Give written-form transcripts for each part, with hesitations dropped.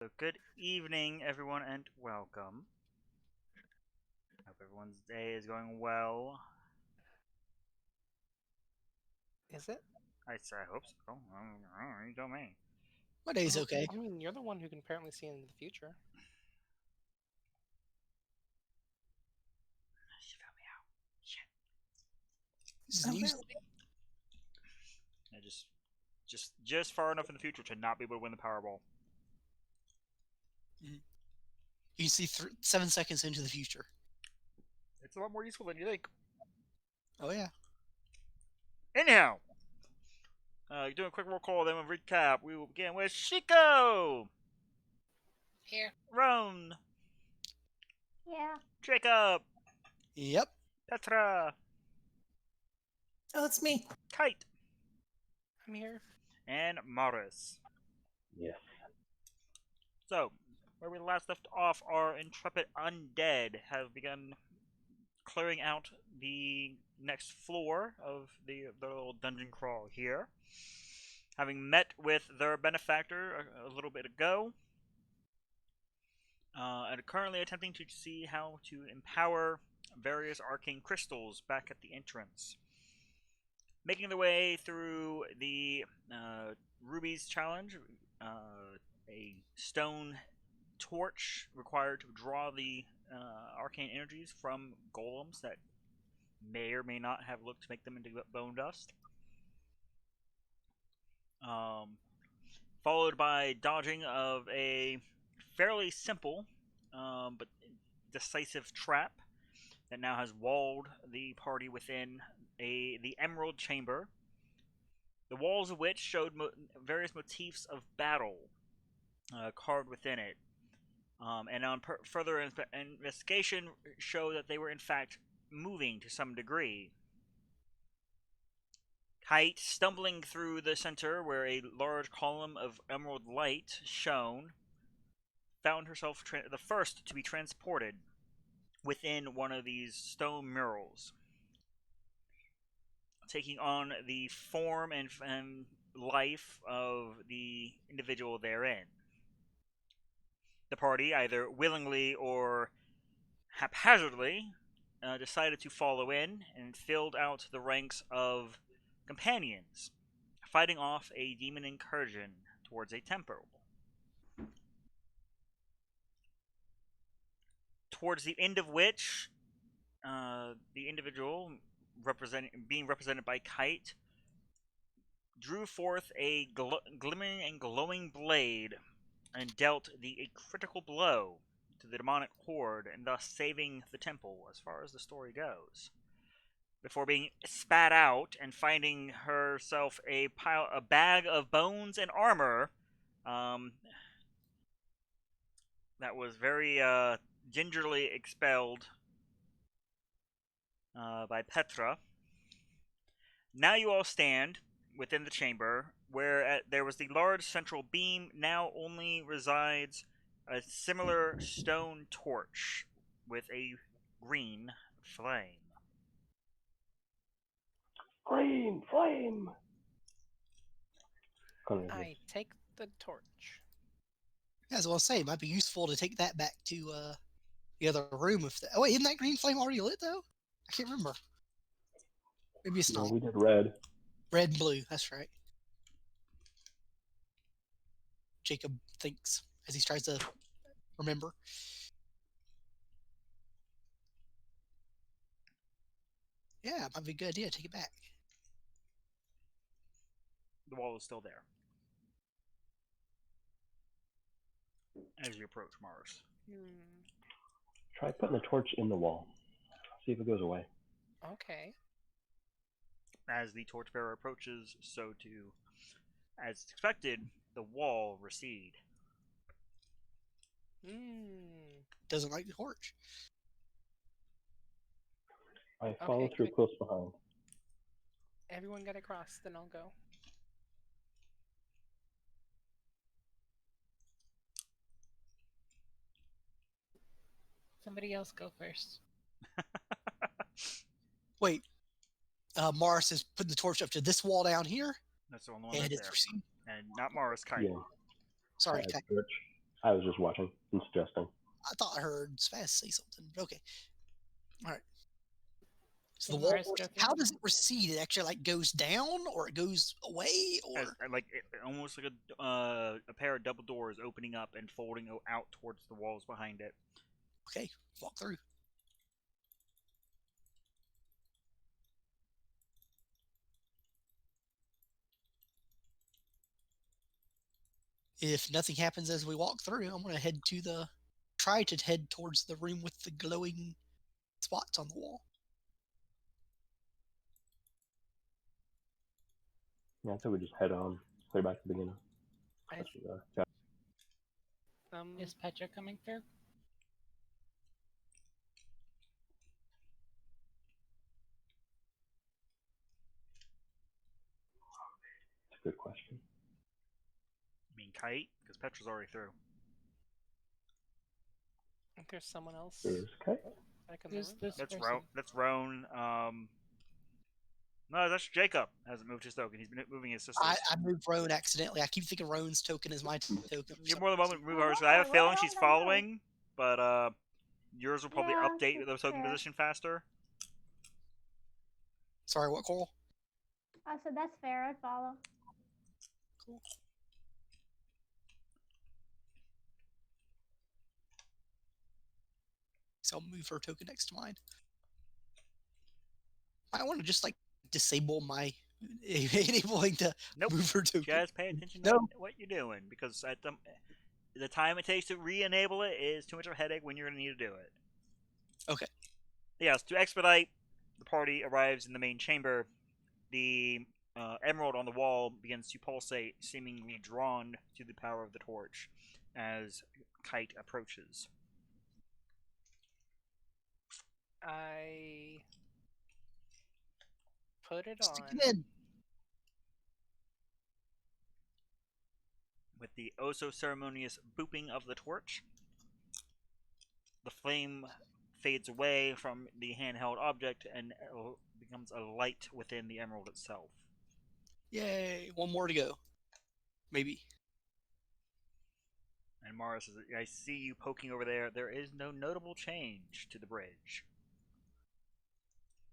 So good evening, everyone, and welcome. Hope everyone's day is going well. Is it? I hope so. You tell me. My day's okay. I mean, you're the one who can apparently see into the future. She found me out. Shit. This is news. I just far enough in the future to not be able to win the Powerball. You can see 7 seconds into the future. It's a lot more useful than you think. Oh yeah. Anyhow, doing a quick roll call, then we'll recap. We will begin with Shiko, Here. Roan, Yeah. Jacob, Yep. Petra, Oh, it's me. Kite, I'm here. and Morris. Yes. So, where we last left off, our intrepid undead have begun clearing out the next floor of the little dungeon crawl here. Having met with their benefactor a little bit ago, and currently attempting to see how to empower various arcane crystals back at the entrance. Making their way through the Rubies challenge, a stone torch required to draw the arcane energies from golems that may or may not have looked to make them into bone dust. Followed by dodging of a fairly simple but decisive trap that now has walled the party within the Emerald Chamber, the walls of which showed various motifs of battle carved within it. And on further investigation, show that they were in fact moving to some degree. Kite, stumbling through the center where a large column of emerald light shone, found herself the first to be transported within one of these stone murals, taking on the form and life of the individual therein. The party, either willingly or haphazardly, decided to follow in and filled out the ranks of companions, fighting off a demon incursion towards a temple. Towards the end of which, the individual being represented by Kite drew forth a glimmering and glowing blade and dealt a critical blow to the demonic horde, and thus saving the temple as far as the story goes. Before being spat out and finding herself a bag of bones and armor, that was very gingerly expelled by Petra. Now you all stand within the chamber, where there was the large central beam. Now only resides a similar stone torch with a green flame. Green flame. I take the torch. As I was saying, it might be useful to take that back to the other room. Oh wait, isn't that green flame already lit though? I can't remember. Maybe it's No, not. we did red. Red and blue. That's right. Jacob thinks as he tries to remember. Yeah, it might be a good idea. Take it back. The wall is still there as you approach Mars. Try putting the torch in the wall. See if it goes away. Okay. As the torchbearer approaches, so too, as expected, the wall recede. Doesn't like the torch. I follow through quick. close behind. Everyone get across, then I'll go. Somebody else go first. Wait, Morris is putting the torch up to this wall down here. That's the only one And that's it's there. proceeding. And not Mars, Kite. Yeah. Sorry, Torch. I was just watching and suggesting. I thought I heard Spaz say something. But okay. All right. So Can the wall. Mars go through? How does it recede? It actually like goes down, or it goes away, or Like almost like a pair of double doors opening up and folding out towards the walls behind it. okay, walk through. If nothing happens as we walk through, I'm gonna try to head towards the room with the glowing spots on the wall. Yeah, I think we just head on, clear back to the beginning. I- Especially, yeah. Is Petra coming through? That's a good question. I mean, Kite, because Petra's already through. I think there's someone else There's Kite. back in the Who's room. this That's person? That's Roan. No, that's Jacob. Hasn't moved his token. He's been moving his sisters. I moved Roan accidentally. I keep thinking Roan's token is my token. You're more than welcome to move hers. I have a feeling she's following, but yours will probably Yeah, update the that's token fair. position faster. Sorry, what, Coral? I said that's fair. I'd follow. Cool. So I'll move her token next to mine. I want to just like disable my enabling to Nope. move her token. Just pay attention No. to what you're doing, because at the time it takes to re-enable it is too much of a headache when you're going to need to do it. Okay. Yes, to expedite, the party arrives in the main chamber. The emerald on the wall begins to pulsate, seemingly drawn to the power of the torch as Kite approaches. I put it Stick on. it in. With the oh so ceremonious booping of the torch, the flame fades away from the handheld object and becomes a light within the emerald itself. Yay! One more to go. Maybe. And Mara says, I see you poking over there. There is no notable change to the bridge.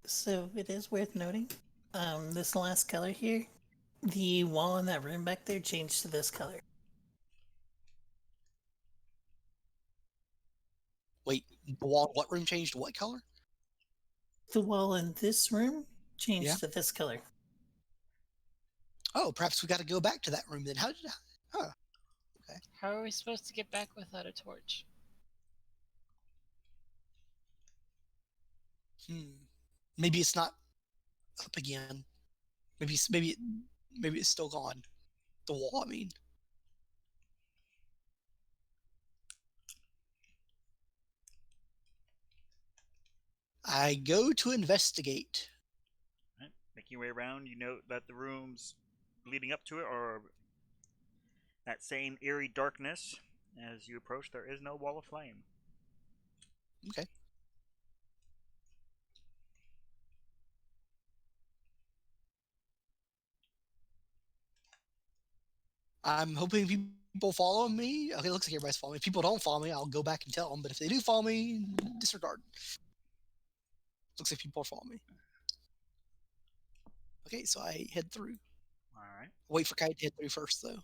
So it is worth noting, this last color here, the wall in that room back there changed to this color. Wait, the wall. What room changed to what color? The wall in this room changed Yeah. to this color. Oh, perhaps we got to go back to that room then. How did? Huh. How are we supposed to get back without a torch? Maybe it's not up again. Maybe it's still gone. The wall. I mean. I go to investigate. Right. Making your way around, you note that the rooms leading up to it are that same eerie darkness. As you approach, there is no wall of flame. Okay. I'm hoping people follow me. Okay, it looks like everybody's following me. If people don't follow me, I'll go back and tell them. But if they do follow me, disregard. Looks like people are following me. Okay, so I head through. Alright. Wait for Kite to head through first, though.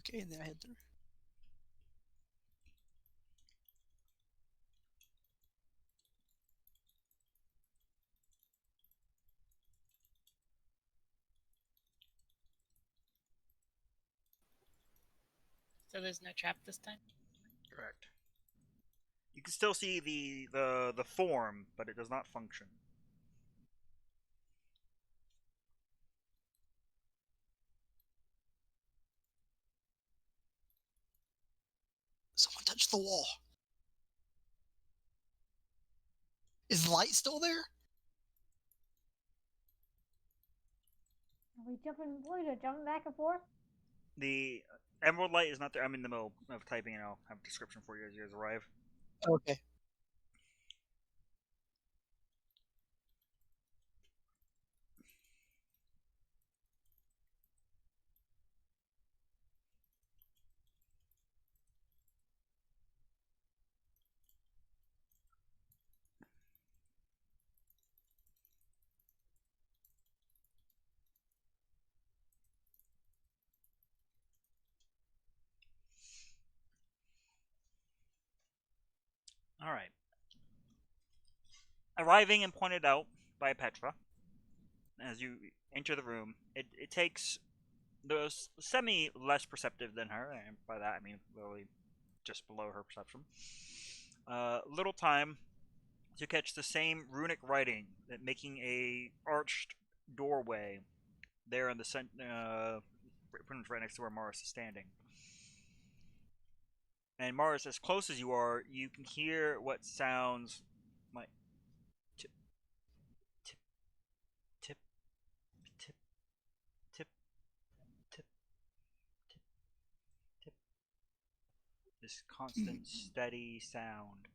Okay, and then I head through. So there's no trap this time? Correct. You can still see the form, but it does not function. Someone touched the wall. Is the light still there? Are we jumping back and forth? The emerald light is not there. I'm in the middle of typing, and I'll have a description for you as you guys arrive. Okay. All right. Arriving and pointed out by Petra as you enter the room, it takes the semi less perceptive than her, and by that I mean literally just below her perception. Little time to catch the same runic writing that making a arched doorway there in the pretty much right next to where Morris is standing. And Morris, as close as you are, you can hear what sounds like tip, tip, tip, tip, tip, tip, tip, tip. This constant, steady sound.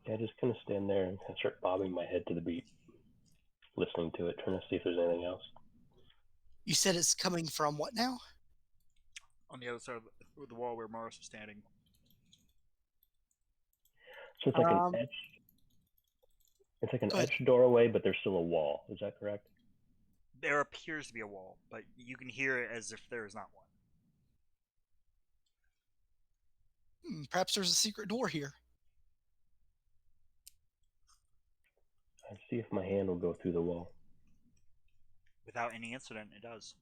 Yeah, I just kind of stand there and kind of start bobbing my head to the beat, listening to it, trying to see if there's anything else. You said it's coming from what now? On the other side of the wall where Morris is standing. So it's like Um, an etched. It's like an go ahead. etched doorway, but there's still a wall. Is that correct? There appears to be a wall, but you can hear it as if there is not one. Perhaps there's a secret door here. I'd see if my hand will go through the wall. Without any incident, it does.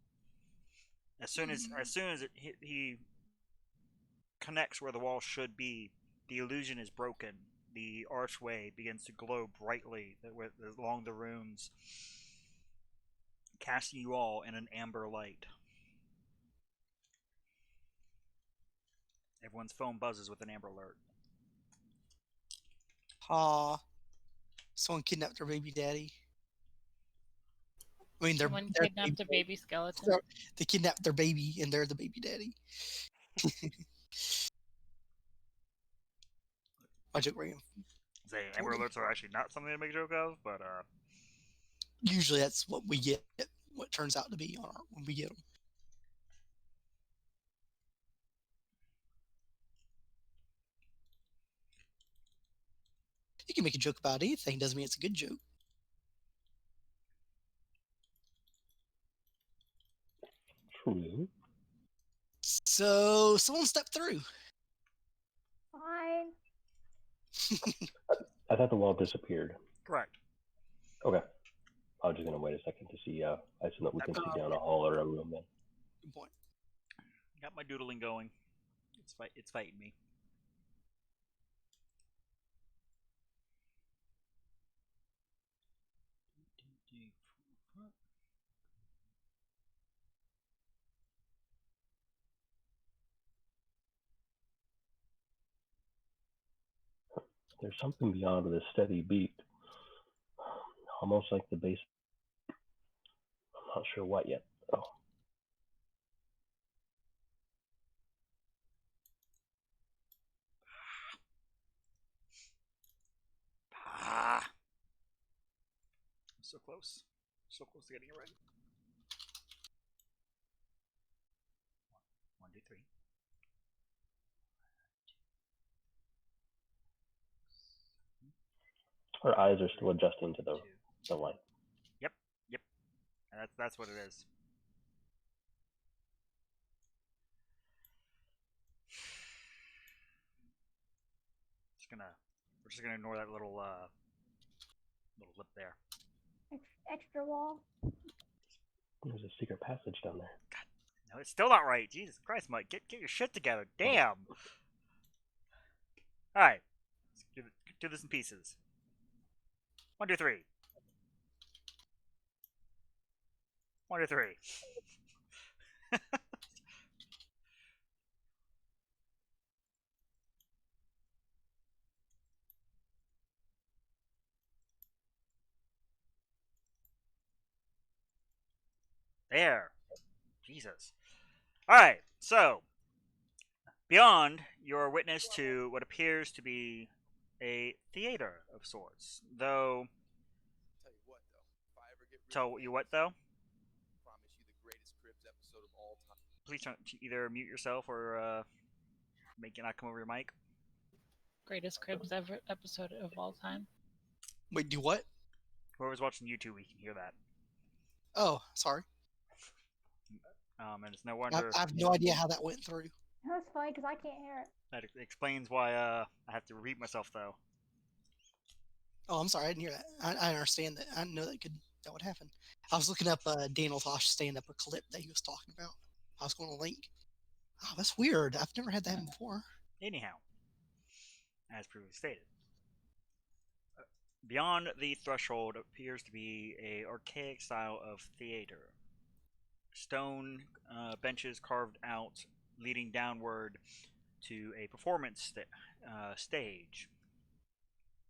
As soon as he connects where the wall should be, the illusion is broken. The archway begins to glow brightly along the runes, casting you all in an amber light. Everyone's phone buzzes with an amber alert. Someone kidnapped their baby daddy. I mean, Someone they're kidnapped a baby skeleton. they kidnapped their baby, and they're the baby daddy. I joke, Ram. Say, amber alerts are actually not something to make a joke of, but Usually, that's what we get. What turns out to be when we get them. You can make a joke about anything. Doesn't mean it's a good joke. True. So someone stepped through. Fine. I thought the wall disappeared. correct. Okay. I was just gonna wait a second to see. I assume that we can see down a hall or a room then. Good point. Got my doodling going. It's fighting me. There's something beyond this steady beat, almost like the bass. I'm not sure what yet. Oh, Ah! I'm so close. So close to getting it right. 1, 2, 3. our eyes are still adjusting to the light. Yep. That's what it is. We're just gonna ignore that little lip there. Extra wall. There's a secret passage down there. No, it's still not right. Jesus Christ, Mike, get your shit together. Damn. All right, let's do this in pieces. 1, 2, 3. 1, 2, 3. There. Jesus. Alright, so beyond, you're witness to what appears to be a theater of sorts. Though Tell you what, though. If I ever get tell really you what though? promise you the greatest Cribs episode of all time. Please don't either mute yourself or make it not come over your mic. Greatest Cribs ever episode of all time. Wait, do what? Whoever's watching YouTube, we can hear that. Oh, sorry. And it's no I, wonder I have no idea how that went through. That's funny because I can't hear it. that explains why I have to repeat myself though. Oh, I'm sorry, I didn't hear that. I understand that. I didn't know that would happen. I was looking up Daniel Tosh stand-up, a clip that he was talking about. I was going to link. Oh, that's weird. I've never had that happen before. Anyhow, as previously stated, beyond the threshold appears to be a archaic style of theater. Stone benches carved out, leading downward to a performance stage.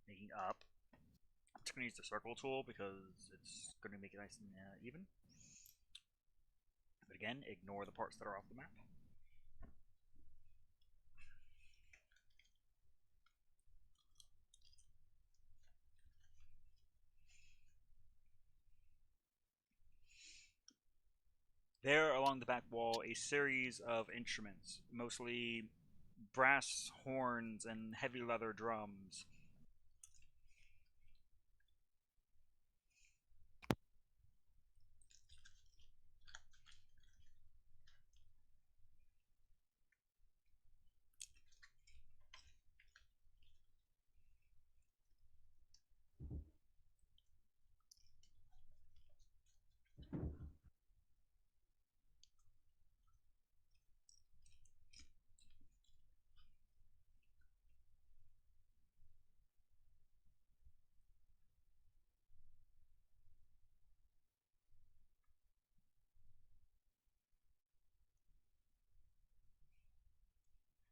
Making up. I'm just going to use the circle tool because it's going to make it nice and even. But again, ignore the parts that are off the map. There, along the back wall, a series of instruments, mostly brass horns and heavy leather drums.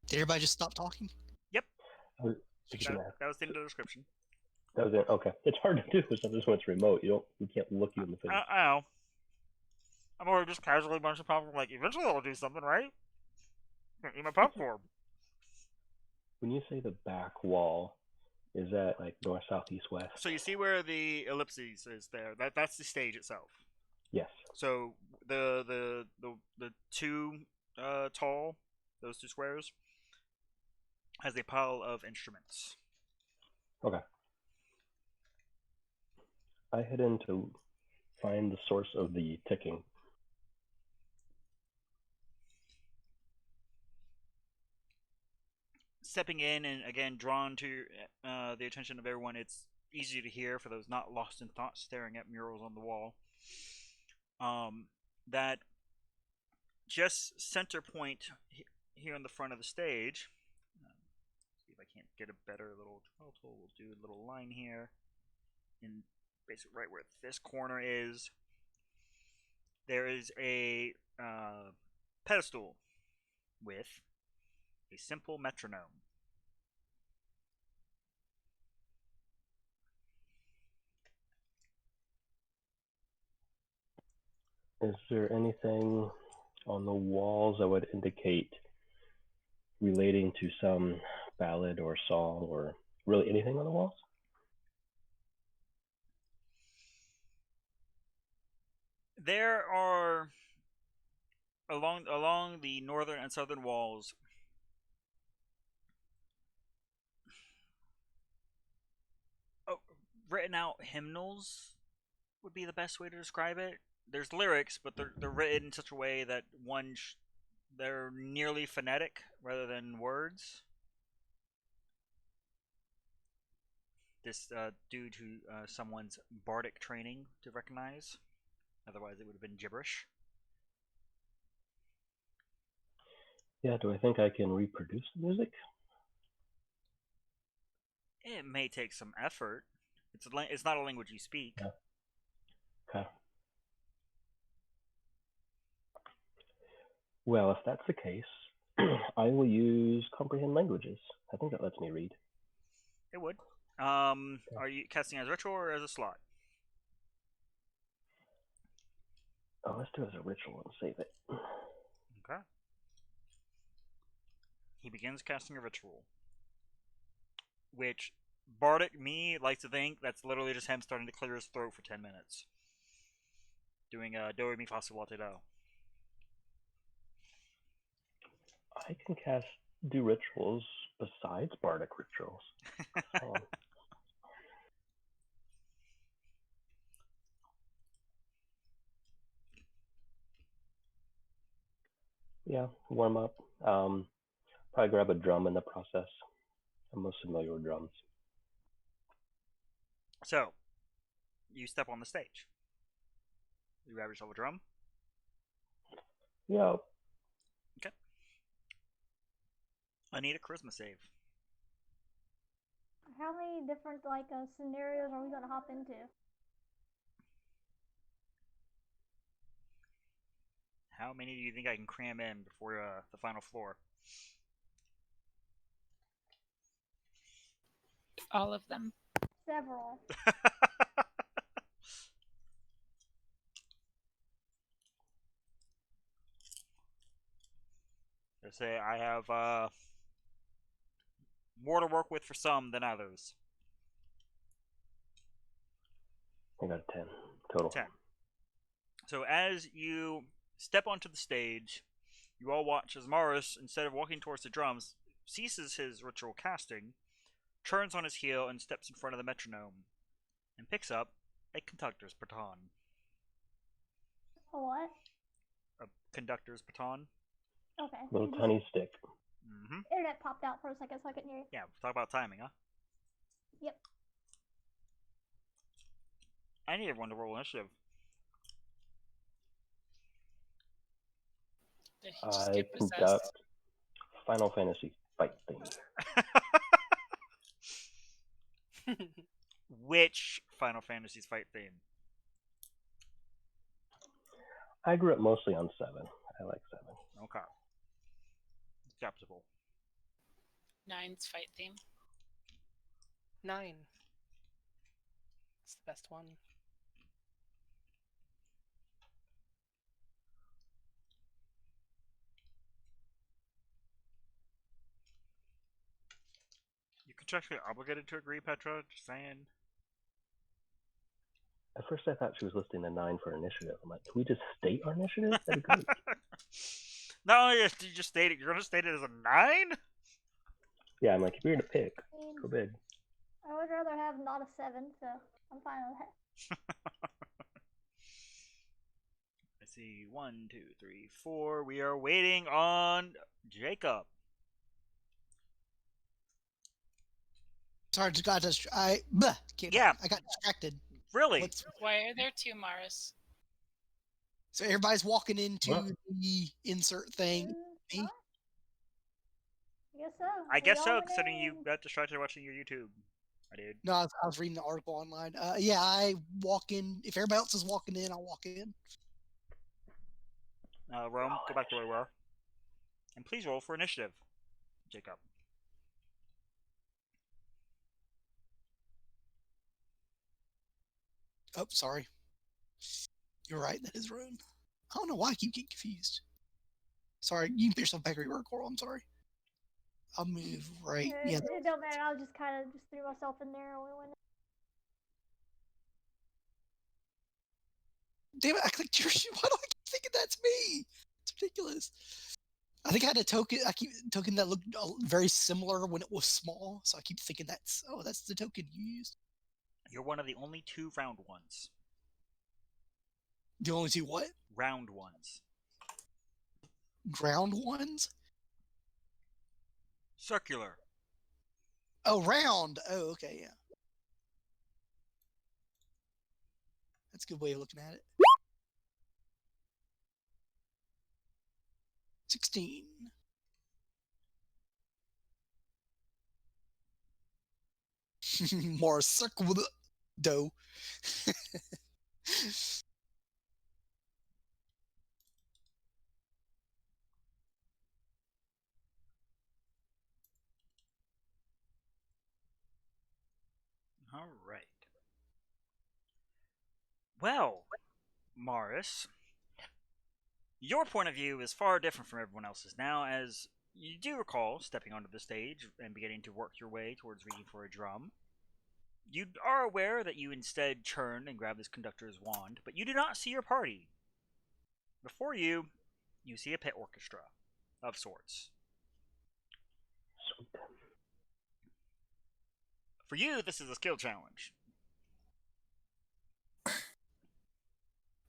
Did everybody just stop talking? Yep, I was gonna ask. that was the end of the description. That was it. Okay, it's hard to do with something when it's remote. You can't look you in the face. I know. I'm already just casually bunching popcorn. Like, eventually I'll do something, right? Eat my popcorn. When you say the back wall, is that like north, south, east, west? So you see where the ellipses is there? That's the stage itself. Yes. So the two tall, those two squares, has a pile of instruments. Okay. I head in to find the source of the ticking. Stepping in and again drawn to the attention of everyone, it's easy to hear for those not lost in thought staring at murals on the wall. That just center point here in the front of the stage. See if I can't get a better little tool. We'll do a little line here, in basically right where this corner is. There is a pedestal with a simple metronome. Is there anything on the walls that would indicate relating to some ballad or song or really anything on the walls? There are along the northern and southern walls written out hymnals would be the best way to describe it. There's lyrics, but they're written in such a way that they're nearly phonetic rather than words. This due to someone's bardic training to recognize. Otherwise, it would have been gibberish. Yeah, do I think I can reproduce the music? It may take some effort. It's not a language you speak. Yeah. Okay. Well, if that's the case, I will use comprehend languages. I think that lets me read. It would. Are you casting as ritual or as a slot? Oh, let's do it as a ritual and save it. Okay. He begins casting a ritual, which bardic me likes to think that's literally just him starting to clear his throat for 10 minutes. Doing do re mi fa sol la ti do. I can do rituals besides bardic rituals. Hang on. Yeah, warm up. Probably grab a drum in the process. I'm most familiar with drums. So, you step on the stage. You grab yourself a drum. Yeah, Okay. I need a charisma save. How many different scenarios are we gonna hop into? How many do you think I can cram in before the final floor? All of them. Several. I say I have more to work with for some than others. I got a 10 total. 10. So as you step onto the stage, you all watch as Morris, instead of walking towards the drums, ceases his ritual casting, turns on his heel, and steps in front of the metronome, and picks up a conductor's baton. A what? A conductor's baton? Okay. Little You just- tiny stick. Mm-hmm. Internet popped out for a second, so I couldn't hear you. Yeah, talk about timing, huh? Yep. I need everyone to roll initiative. Did he just I get possessed? conduct Final Fantasy fight thing. Which Final Fantasy's fight theme? I grew up mostly on 7. I like 7. Okay. Acceptable. 9's fight theme. 9. It's the best one. You contractually obligated to agree, Petra? Just saying. At first, I thought she was listing the 9 for initiative. I'm like, can we just state our initiative? That'd be great. Not only did you just state it, you're going to state it as a 9? Yeah, I'm like, if you're gonna pick, I mean, go big. I would rather have not a 7, so I'm fine with that. I see 1, 2, 3, 4. We are waiting on Jacob. Sorry, just got can't Yeah. talk. I got distracted. Really? What's, Why are there 2 Maris? so everybody's walking into What? the insert thing. Me? Huh? I guess so. I guess We all so, went considering you in. got distracted watching your YouTube. I did. No, I was reading the article online. Yeah, I walk in. If everybody else is walking in, I'll walk in. Rome, go back to where we were. And please roll for initiative, Jacob. Oh, sorry. You're right. That is rude. I don't know why I keep getting confused. Sorry, you can put yourself back where you were, Coral. I'm sorry. I'll move right. Yeah. It don't matter. I was just kind of just threw myself in there when we went in. Damn it! I clicked your shit. Why do I keep thinking that's me? It's ridiculous. I think I had a token. I keep token that looked very similar when it was small, so I keep thinking that's the token you used. You're one of the only 2 round ones. The only 2 what? Round ones. Ground ones? Circular. Oh, round. Oh, okay, yeah. That's a good way of looking at it. 16. More circle with the dough. All right. Well, Morris, your point of view is far different from everyone else's now, as you do recall stepping onto the stage and beginning to work your way towards reaching for a drum. You are aware that you instead turn and grab this conductor's wand, but you do not see your party. Before you, you see a pit orchestra of sorts. Sweet. For you, this is a skill challenge.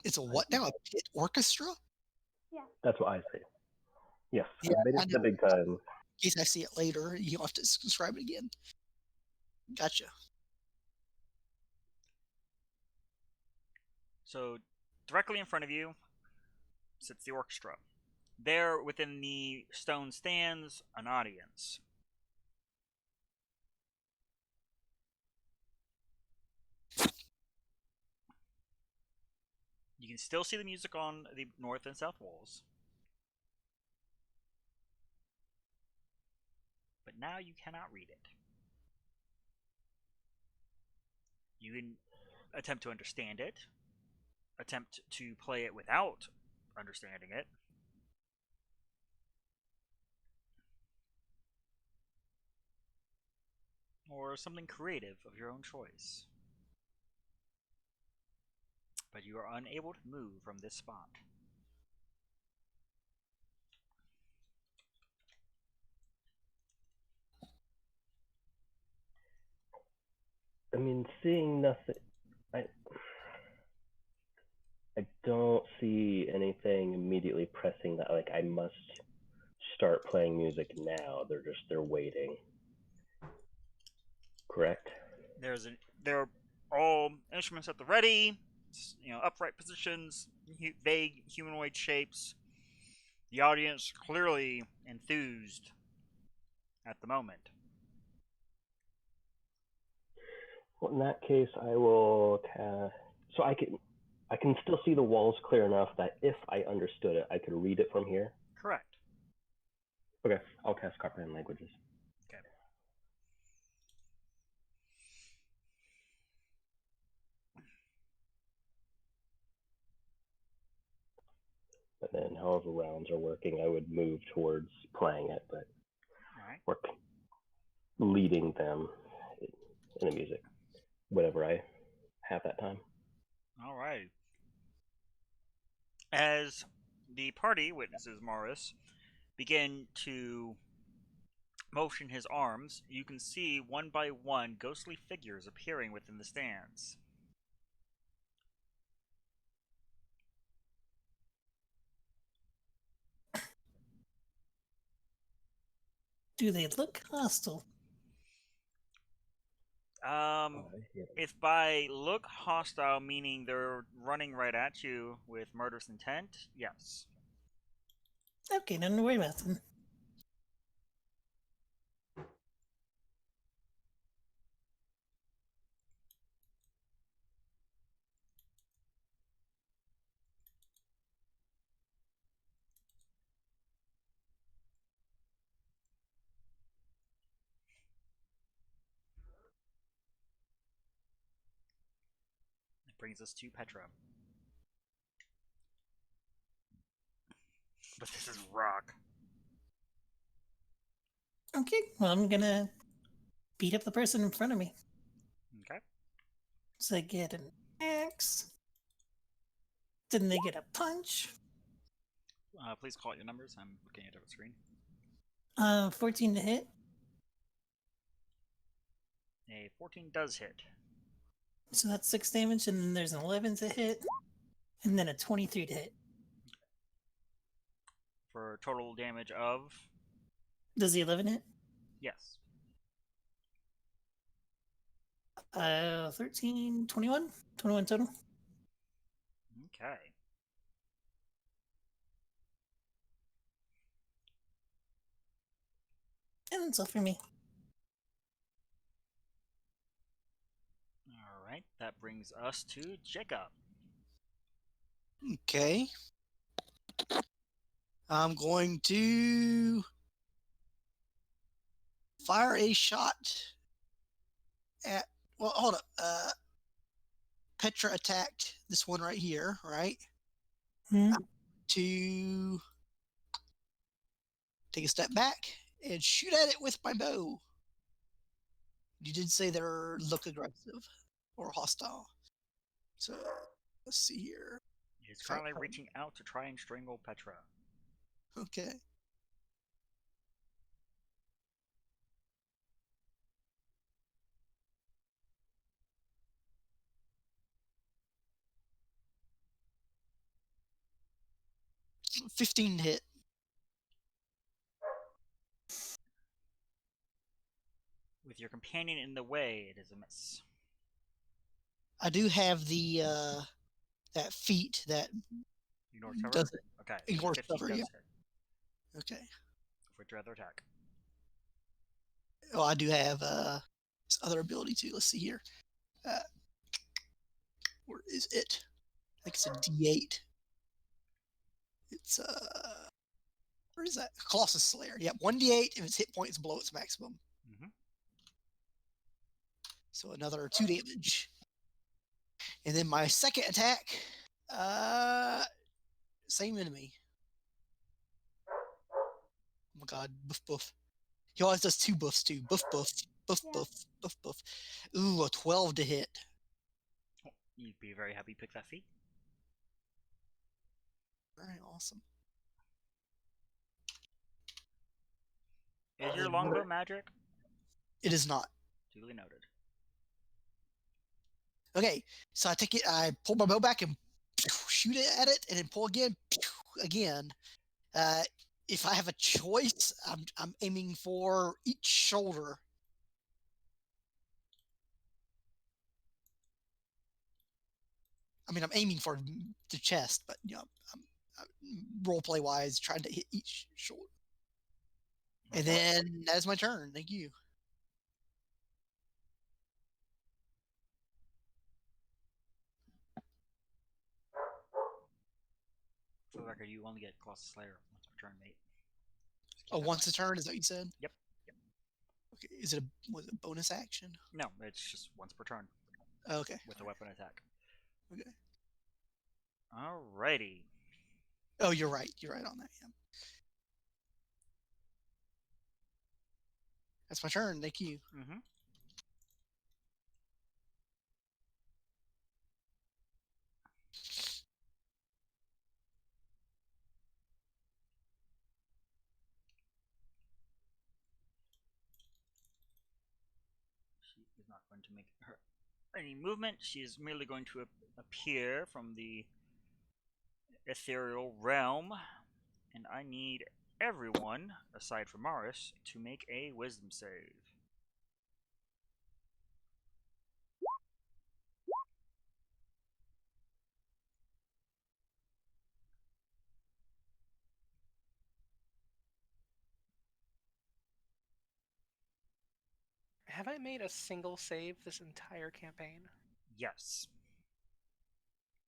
It's a what now? A pit orchestra? That's what I say. Yes, Yeah, I've made I it to know. the big time. In case I see it later, you'll have to describe it again. Gotcha. So, directly in front of you sits the orchestra. There, within the stone stands an audience. You can still see the music on the north and south walls. But now you cannot read it. You can attempt to understand it, attempt to play it without understanding it, or something creative of your own choice. But you are unable to move from this spot. I mean, seeing nothing. I don't see anything immediately pressing that like I must start playing music now. They're waiting. Correct? There are all instruments at the ready, upright positions, vague humanoid shapes. The audience clearly enthused at the moment. Well, in that case, I will cast. So I can still see the walls clear enough that if I understood it, I could read it from here. Correct. Okay, I'll cast Comprehend Languages. Okay. And then, however rounds are working, I would move towards playing it, but Alright. work leading them in the music, whatever I have that time. Alright. As the party witnesses Morris begin to motion his arms, you can see one by one ghostly figures appearing within the stands. Do they look hostile? If by look hostile meaning they're running right at you with murderous intent, yes. Okay, don't worry about them. It brings us to Petra. But this is rock. Okay, well, I'm gonna beat up the person in front of me. Okay. So they get an axe. Then they get a punch. Please call out your numbers. I'm looking at a different screen. 14 to hit. A 14 does hit. So that's 6 damage, and then there's an 11 to hit, and then a 23 to hit. For total damage of... Does the 11 hit? Yes. 13, 21? 21 total. Okay. And that's all for me. Alright, that brings us to Jacob. Okay. I'm going to fire a shot at. Well, hold up. Petra attacked this one right here, right? Hmm. To take a step back and shoot at it with my bow. You did say they look aggressive or hostile. So let's see here. He's currently reaching out to try and strangle Petra. Okay. $15 hit. With your companion in the way, it is a miss. I do have the that feat that Ignore cover? does it. Okay. Ignore 15 cover, does yeah. hit. Okay. For your other attack. Oh, I do have this other ability too. Let's see here. Where is it? I think it's a D8. It's where is that? Colossus Slayer. Yep, 1d8 if its hit point is below its maximum. Mhm. So another 2 damage. And then my second attack, same enemy. Oh my god, buff buff. He always does 2 buffs too. Buff buff, buff Yeah. buff, buff buff. Ooh, a 12 to hit. You'd be very happy to pick that feat. Alright, awesome. Is your Then longbow another- magic? It is not. Duly noted. Okay, so I pull my bow back and shoot it at it, and then pull again, again. If I have a choice, I'm aiming for each shoulder. I mean, I'm aiming for the chest, but you know, I'm role play wise trying to hit each shoulder. And then that's my turn. Thank you. For the record, you only get Colossus Slayer once per turn, mate. Just keep Oh, that in once a mind. turn is that what you said? Yep. Okay, is it was it a bonus action? No, it's just once per turn Oh, okay. with a weapon attack. Okay. Alrighty. Oh, you're right. You're right on that. Yeah. That's my turn. Thank you. Mm-hmm. She is not going to make her any movement. She is merely going to appear from the ethereal realm, and I need everyone, aside from Maris, to make a wisdom save. Have I made a single save this entire campaign? Yes.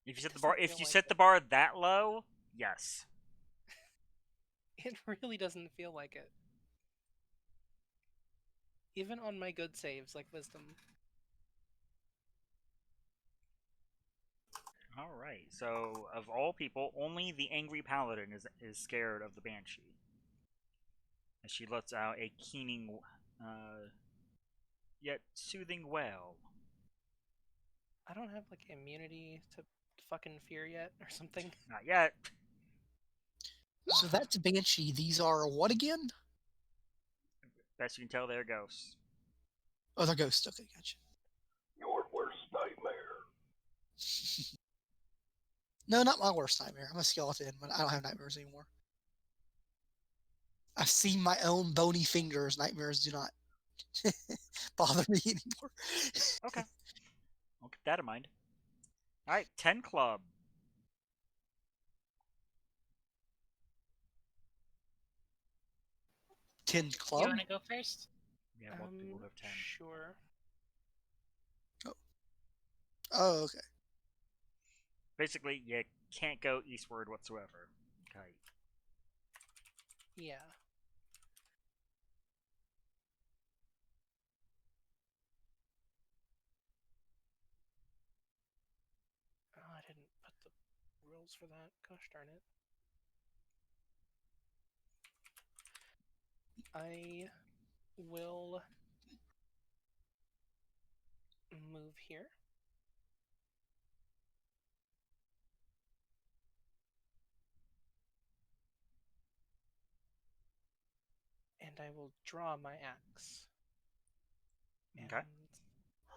If you set the Doesn't bar, if feel you like set the it. bar that low, yes. It really doesn't feel like it. Even on my good saves, like wisdom. All right. So, of all people, only the angry paladin is scared of the banshee, as she lets out a keening, yet soothing wail. I don't have like immunity to fucking fear yet or something. Not yet. So that's Banshee. These are what again? Best you can tell, they're ghosts. Oh, they're ghosts. Okay, gotcha. Your worst nightmare. No, not my worst nightmare. I'm a skeleton, but I don't have nightmares anymore. I've seen my own bony fingers. Nightmares do not bother me anymore. Okay. I'll keep that in mind. All right, 10 club. Tin You club. want to go first? Yeah, most people have 10. Sure. Oh, okay. Basically, you can't go eastward whatsoever. Okay. Yeah. Oh, I didn't put the rules for that. Gosh darn it. I will move here. And I will draw my axe. And Okay.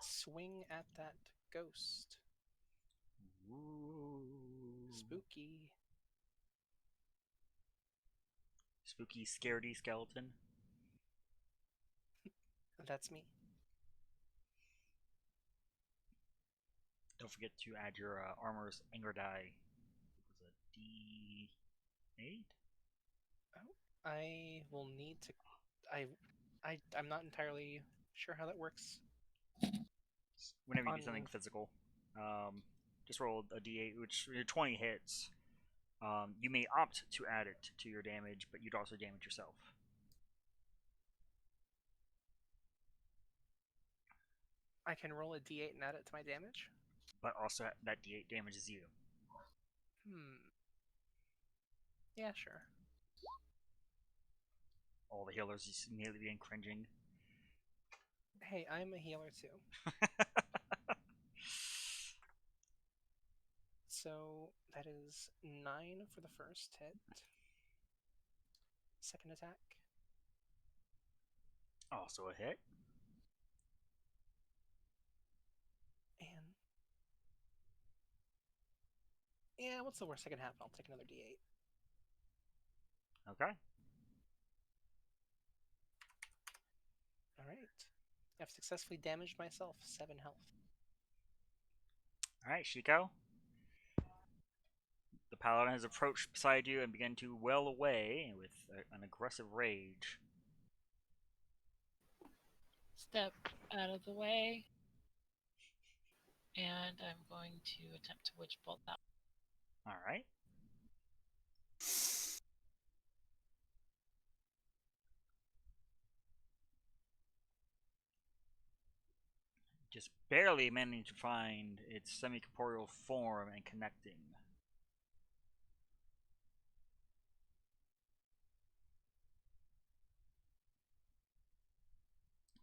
swing at that ghost. Ooh. Spooky. Spooky, scaredy skeleton. That's me. Don't forget to add your armor's anger die. It was a D8? I will need to. I'm not entirely sure how that works. Whenever you do On- something physical. Just roll a D8, which your 20 hits. You may opt to add it to your damage, but you'd also damage yourself. I can roll a d8 and add it to my damage. But also that D8 damages you. Yeah, sure. All the healers just immediately begin cringing. Hey, I'm a healer too. So that is 9 for the first hit. Second attack. Also a hit. And yeah, what's the worst that can happen? I'll take another d8. Okay. Alright. I've successfully damaged myself. 7 health. Alright, Shiko. The paladin has approached beside you and begun to wail away with an aggressive rage. Step out of the way. And I'm going to attempt to witch bolt that. Alright. Just barely managing to find its semi-corporeal form and connecting.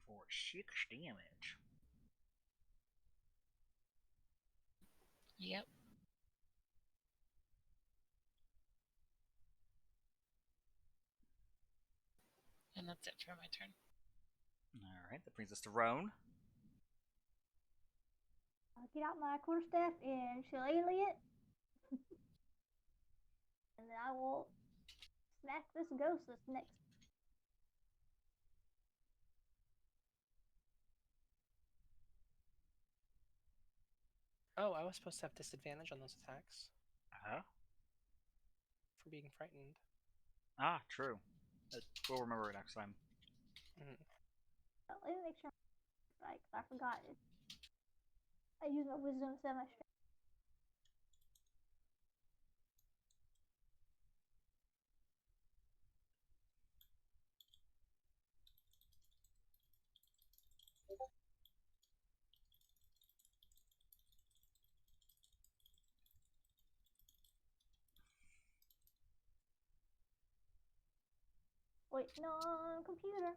For 6 damage. Yep. And that's it for my turn. Alright, that brings us to Roan. I'll get out my quarterstaff and shillelagh it. And then I will smack this ghost that's next. Oh, I was supposed to have disadvantage on those attacks Uh-huh. for being frightened. Ah, true. We'll remember it next time. Let me make sure. Right, 'cause I forgot it. I use my wisdom instead of my strength. Waiting on computer.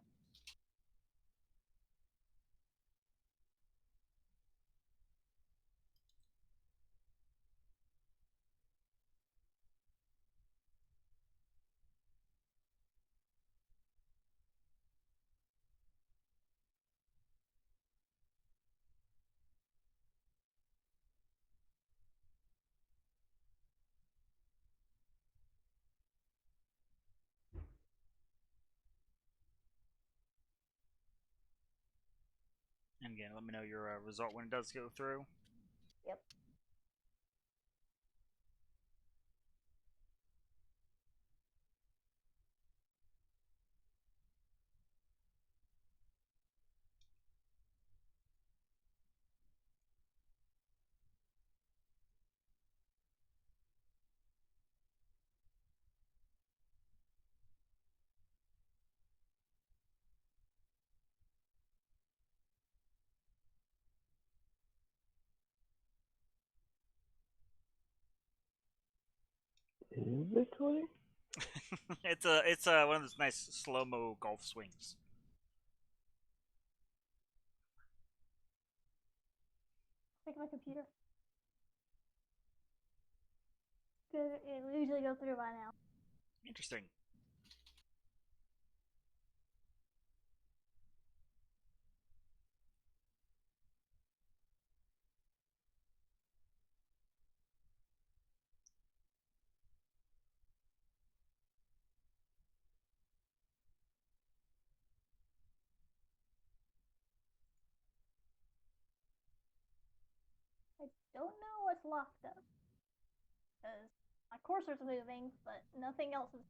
And again, let me know your result when it does go through. Yep. Is it 20? it's one of those nice slow-mo golf swings. Take my computer. Good. It will usually go through by now. Interesting. I don't know what's locked up. Because my cursor's moving, but nothing else is